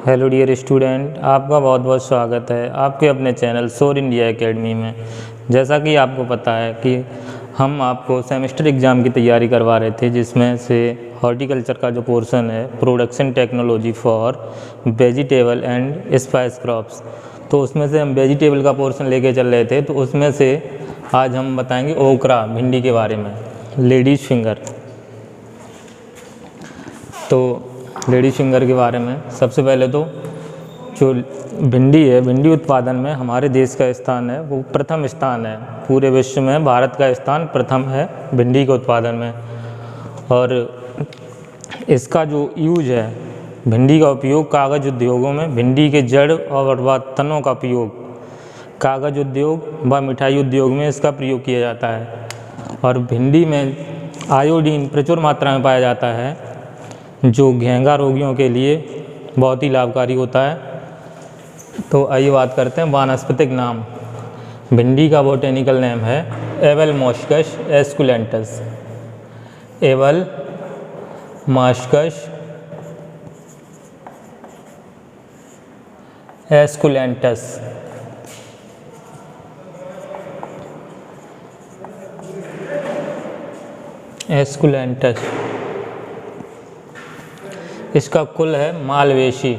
Hello dear student, आपका बहुत बहुत स्वागत है आपके अपने चैनल सोर इंडिया एकेडमी में। जैसा कि आपको पता है कि हम आपको सेमेस्टर एग्ज़ाम की तैयारी करवा रहे थे, जिसमें से हॉर्टिकल्चर का जो पोर्शन है production technology for vegetable and spice crops, तो उसमें से हम वेजिटेबल का पोर्शन लेके चल रहे थे। तो उसमें से आज हम बताएंगे ओकरा भिंडी के बारे में, लेडीज़ फिंगर। तो लेडीज फिंगर के बारे में सबसे पहले तो जो भिंडी है, भिंडी उत्पादन में हमारे देश का स्थान है वो प्रथम स्थान है। पूरे विश्व में भारत का स्थान प्रथम है भिंडी के उत्पादन में। और इसका जो यूज है, भिंडी का उपयोग कागज़ उद्योगों में भिंडी के जड़ और तनों का उपयोग कागज़ उद्योग व मिठाई उद्योग में इसका प्रयोग किया जाता है। और भिंडी में आयोडीन प्रचुर मात्रा में पाया जाता है, जो घेंघा रोगियों के लिए बहुत ही लाभकारी होता है। तो आइए बात करते हैं वानस्पतिक नाम। भिंडी का बोटेनिकल नेम है एवल मॉस्कस एस्कुलेंटस। एवल मॉस्कस एस्कुलेंटस। एस्कुलेंटस इसका कुल है मालवेशी।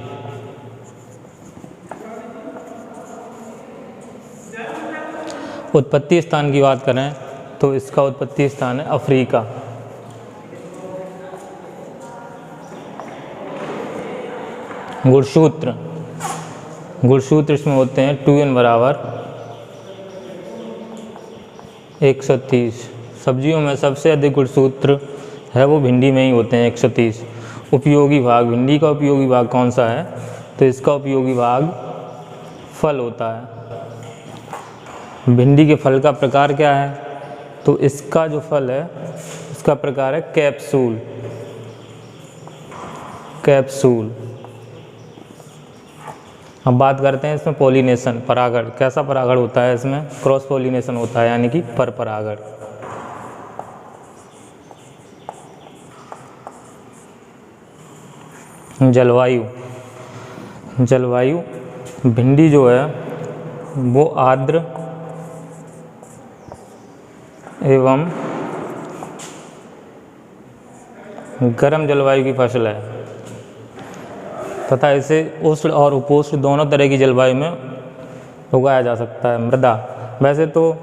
उत्पत्ति स्थान की बात करें तो इसका उत्पत्ति स्थान है अफ्रीका। गुणसूत्र इसमें होते हैं 2n बराबर 130। सब्जियों में सबसे अधिक गुणसूत्र है वो भिंडी में ही होते हैं 130। उपयोगी भाग, भिंडी का उपयोगी भाग कौन सा है? तो इसका उपयोगी भाग फल होता है। भिंडी के फल का प्रकार क्या है? तो इसका जो फल है इसका प्रकार है कैप्सूल। अब बात करते हैं इसमें पॉलिनेशन, परागण। कैसा परागण होता है इसमें? क्रॉस पॉलिनेशन होता है, यानी कि पर परागण। जलवायु भिंडी जो है वो आर्द्र एवं गर्म जलवायु की फसल है तथा इसे उष्ण और उपोष्ण दोनों तरह की जलवायु में उगाया जा सकता है। मृदा, वैसे तो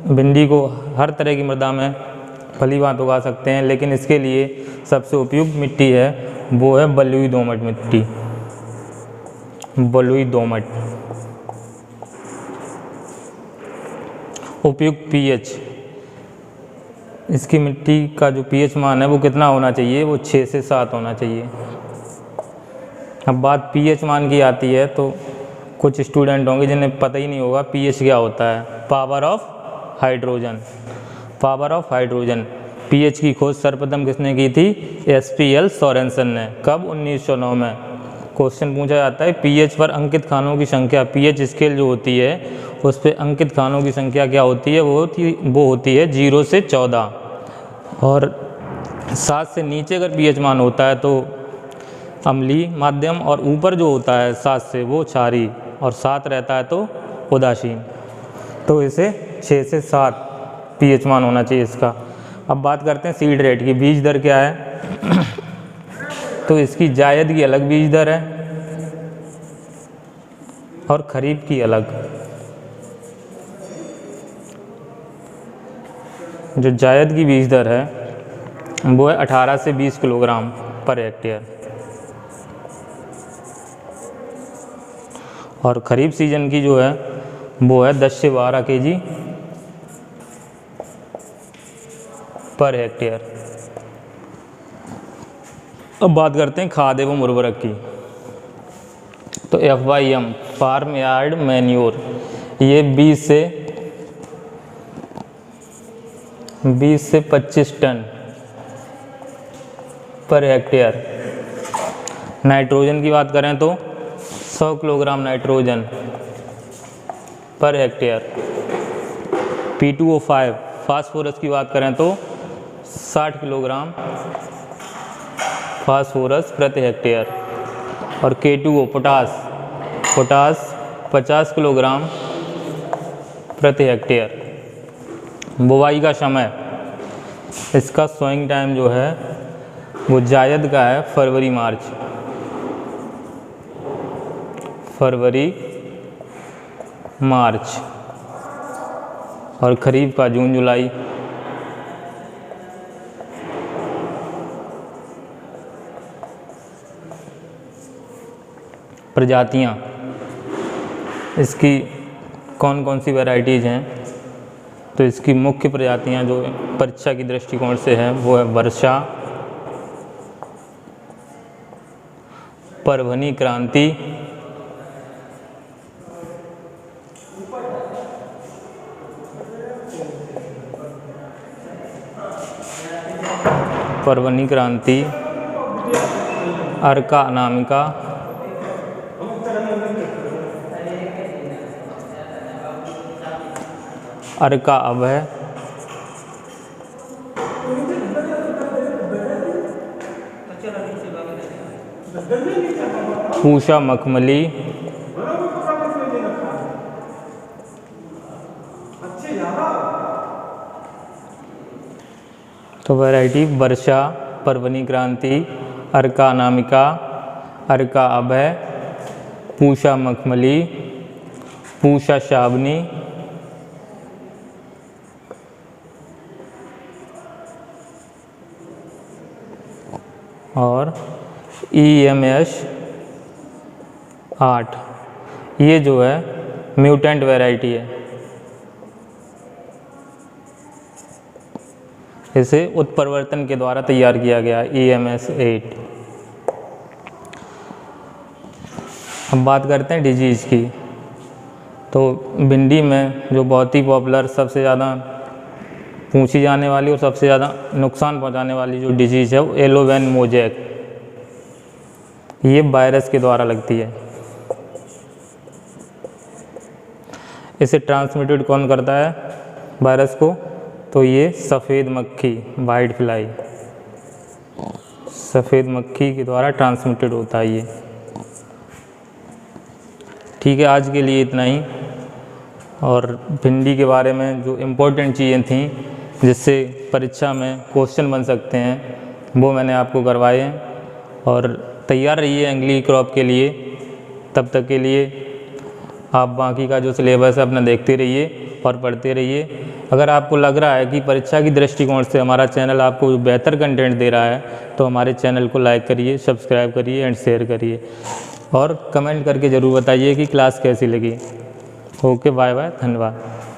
भिंडी को हर तरह की मृदा में भली भांति उगा सकते हैं, लेकिन इसके लिए सबसे उपयुक्त मिट्टी है वो है बलुई दोमट मिट्टी। बलुई दोमट। उपयुक्त पीएच, इसकी मिट्टी का जो पीएच मान है वो कितना होना चाहिए? वो 6 से 7 होना चाहिए। अब बात पीएच मान की आती है तो कुछ स्टूडेंट होंगे जिन्हें पता ही नहीं होगा पीएच क्या होता है। Power of hydrogen. पीएच की खोज सर्वप्रथम किसने की थी? एसपीएल सोरेनसन ने। कब? 1909 में। क्वेश्चन पूछा जाता है पीएच पर अंकित खानों की संख्या। पीएच स्केल जो होती है उस पर अंकित खानों की संख्या क्या होती है? वो होती है 0 से 14। और 7 से नीचे अगर पीएच मान होता है तो अम्लीय, माध्यम, और ऊपर जो होता है 7 से वो क्षारीय, और 7 रहता है तो उदासीन। तो इसे 6 से 7 पीएच मान होना चाहिए इसका। अब बात करते हैं सीड रेट की। बीज दर क्या है? तो इसकी जायद की अलग बीज दर है और खरीफ की अलग। जो जायद की बीज दर है वो है 18 से 20 किलोग्राम पर हेक्टेयर। और खरीफ सीजन की जो है वो है 10 से 12 केजी पर हेक्टेयर। अब बात करते हैं खाद एवं उर्वरक की। तो FYM फार्म यार्ड मैन्योर, ये 20 से 25 टन पर हेक्टेयर। नाइट्रोजन की बात करें तो 100 kilogram nitrogen per hectare. P2O5 phosphorus की बात करें तो 60 किलोग्राम फास्फोरस प्रति हेक्टेयर। और K2O पोटास 50 किलोग्राम प्रति हेक्टेयर। बुवाई का समय, इसका सोइंग टाइम जो है वो जायद का है फरवरी मार्च और खरीफ का जून जुलाई। प्रजातियाँ, इसकी कौन कौन सी वैरायटीज़ हैं, तो इसकी मुख्य प्रजातियाँ जो परीक्षा की दृष्टिकोण से है वो है वर्षा, परभनी क्रांति, अर्का अनामिका, अर्का अभय, पूषा मखमली, तो वैरायटी वर्षा, परभनी क्रांति, अर्का अनामिका, अर्का अभय, पूषा मखमली, पूषा शाबनी, और EMS 8, ये जो है म्यूटेंट वैरायटी है। इसे उत्परिवर्तन के द्वारा तैयार किया गया EMS 8। हम बात करते हैं डिजीज़ की, तो भिंडी में जो बहुत ही पॉपुलर, सबसे ज़्यादा पूछी जाने वाली और सबसे ज़्यादा नुकसान पहुंचाने वाली जो डिजीज़ है वो येलो वेन मोज़ेक, ये वायरस के द्वारा लगती है। इसे ट्रांसमिटेड कौन करता है वायरस को, तो ये सफ़ेद मक्खी, वाइट फ्लाई, सफ़ेद मक्खी के द्वारा ट्रांसमिटेड होता है ये। ठीक है, आज के लिए इतना ही। और भिंडी के बारे में जो इम्पोर्टेंट चीज़ें थीं जिससे परीक्षा में क्वेश्चन बन सकते हैं वो मैंने आपको करवाए हैं। और तैयार रहिए अगली क्रॉप के लिए। तब तक के लिए आप बाकी का जो सिलेबस है अपना देखते रहिए और पढ़ते रहिए। अगर आपको लग रहा है कि परीक्षा की दृष्टिकोण से हमारा चैनल आपको बेहतर कंटेंट दे रहा है तो हमारे चैनल को लाइक करिए, सब्सक्राइब करिए एंड शेयर करिए, और कमेंट करके ज़रूर बताइए कि क्लास कैसी लगी। ओके, बाय बाय, धन्यवाद।